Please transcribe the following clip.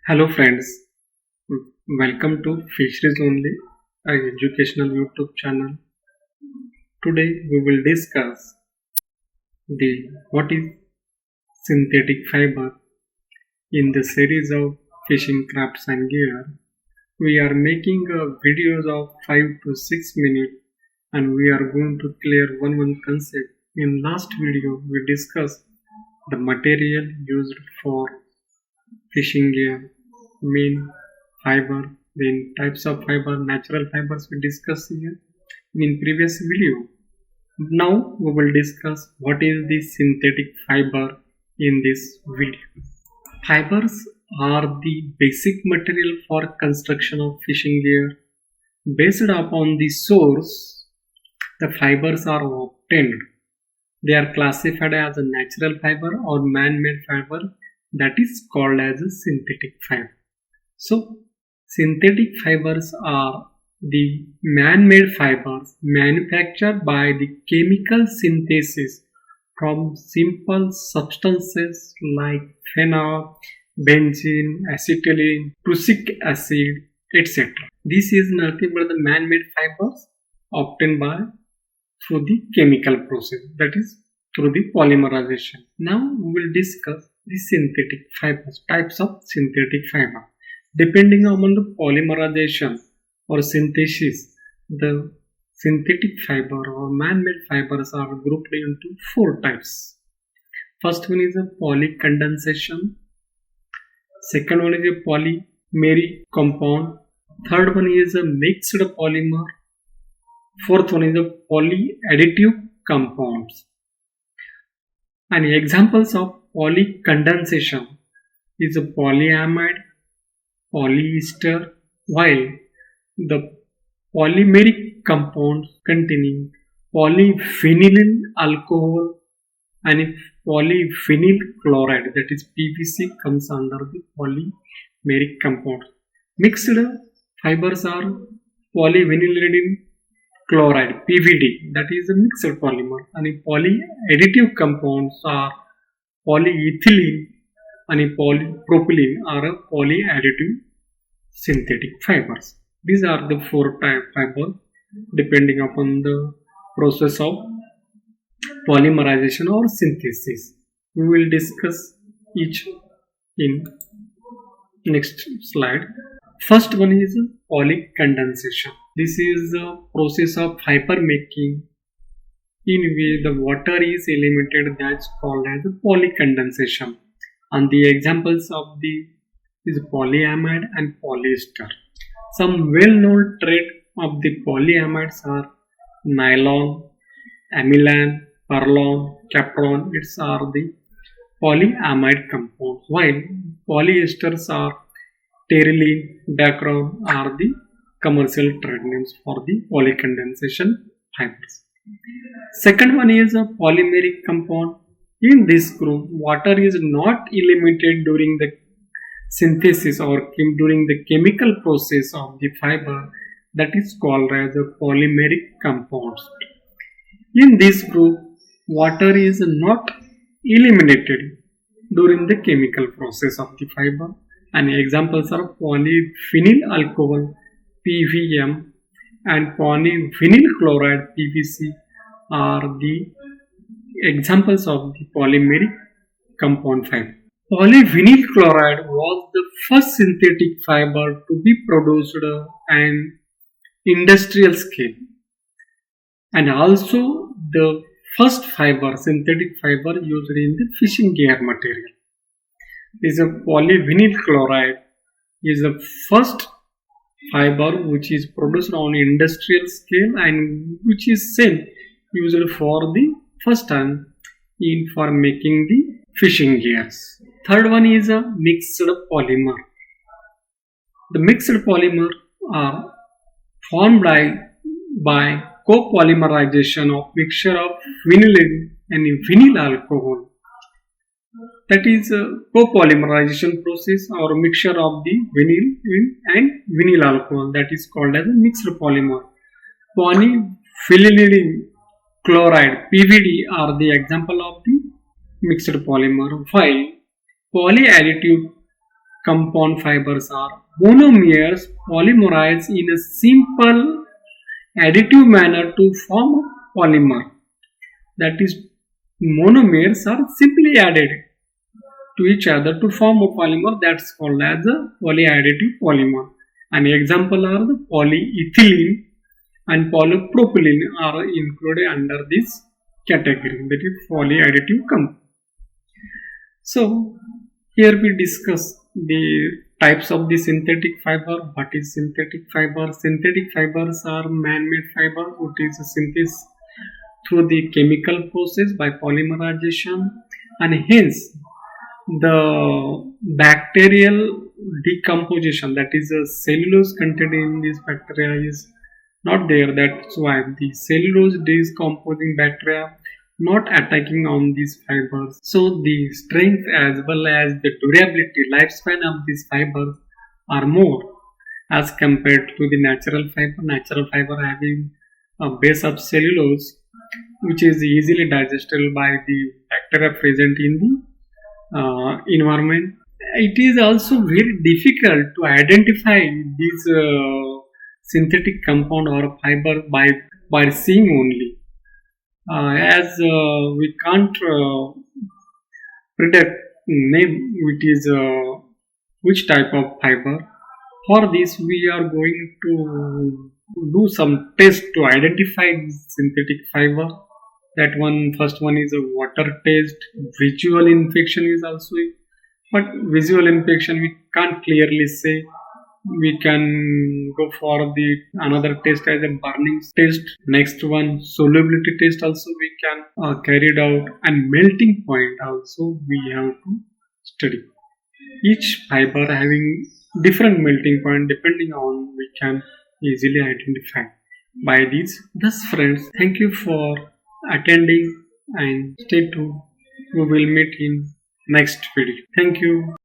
Hello friends, welcome to Fisheries Only, an educational YouTube channel. Today we will discuss the what is synthetic fiber in the series of fishing crafts and gear. We are making videos of 5 to 6 minutes and we are going to clear one concept. In last video we discussed the material used for fishing gear, main fiber, then types of fiber, natural fibers we discussed here in previous video. Now we will discuss what is the synthetic fiber in this video. Fibers are the basic material for construction of fishing gear. Based upon the source, the fibers are obtained. They are classified as a natural fiber or man-made fiber, that is called as a synthetic fiber. So, synthetic fibers are the man-made fibers manufactured by the chemical synthesis from simple substances like phenol, benzene, acetylene, prussic acid, etc. This is nothing but the man-made fibers obtained through the chemical process, that is through the polymerization. Now we will discuss the synthetic fibers, types of synthetic fiber. Depending on the polymerization or synthesis, the synthetic fiber or man-made fibers are grouped into 4 types. First one is a polycondensation. Second one is a polymeric compound. Third one is a mixed polymer. Fourth one is a polyadditive compounds. And examples of polycondensation is a polyamide, polyester, while the polymeric compounds containing polyphenylene alcohol and polyphenyl chloride, that is PVC, comes under the polymeric compound. Mixed fibers are polyvinylidene chloride, PVD, that is a mixed polymer, and polyadditive compounds are polyethylene and polypropylene are a polyadditive synthetic fibers. These are the 4 type fibers depending upon the process of polymerization or synthesis. We will discuss each in next slide. First one is polycondensation. This is a process of hyper making in which the water is eliminated, that's called as polycondensation. And the examples of the is polyamide and polyester. Some well-known traits of the polyamides are nylon, amilan, perlon, capron. It's are the polyamide compounds, while polyesters are terylene, dacron are the commercial trade names for the polycondensation fibers. Second one is a polymeric compound. In this group, water is not eliminated during the synthesis or during the chemical process of the fiber, that is called as a polymeric compounds. In this group, water is not eliminated during the chemical process of the fiber, and examples are polyphenyl alcohol, PVM, and polyvinyl chloride, PVC, are the examples of the polymeric compound fiber. Polyvinyl chloride was the first synthetic fiber to be produced at industrial scale, and also the first synthetic fiber used in the fishing gear material. Is a polyvinyl chloride is the first fiber which is produced on industrial scale and which is same used for the first time for making the fishing gears. Third one is a mixed polymer. The mixed polymer are formed by copolymerization of mixture of vinylidene and vinyl alcohol. That is a copolymerization process or mixture of the vinyl and vinyl alcohol, that is called as a mixed polymer. Polyphenylene chloride, PVD, are the example of the mixed polymer, while polyadditive compound fibers are monomers polymerized in a simple additive manner to form a polymer. That is, monomers are simply added to each other to form a polymer that's called as a polyadditive polymer. An example are the polyethylene and polypropylene are included under this category, that is polyadditive compound. So here we discuss the types of the synthetic fiber. What is synthetic fiber? Synthetic fibers are man-made fiber which is synthesized through the chemical process by polymerization, and hence the bacterial decomposition, that is a cellulose contained in this bacteria, is not there. That's why the cellulose decomposing bacteria not attacking on these fibers. So the strength as well as the durability, lifespan of these fibers are more as compared to the natural fiber. Natural fiber having a base of cellulose which is easily digestible by the bacteria present in the environment. It is also very difficult to identify these synthetic compound or fiber by seeing only, as we can't predict name which type of fiber. For this, we are going to do some test to identify synthetic fiber. That one, first one is a water test. Visual inspection is also, but visual inspection we can't clearly say. We can go for the another test as a burning test. Next one, solubility test also we can carry it out, and melting point also we have to study. Each fiber having different melting point depending on we can easily identify by these. Thus friends, thank you for attending and stay tuned. We will meet in next video. Thank you.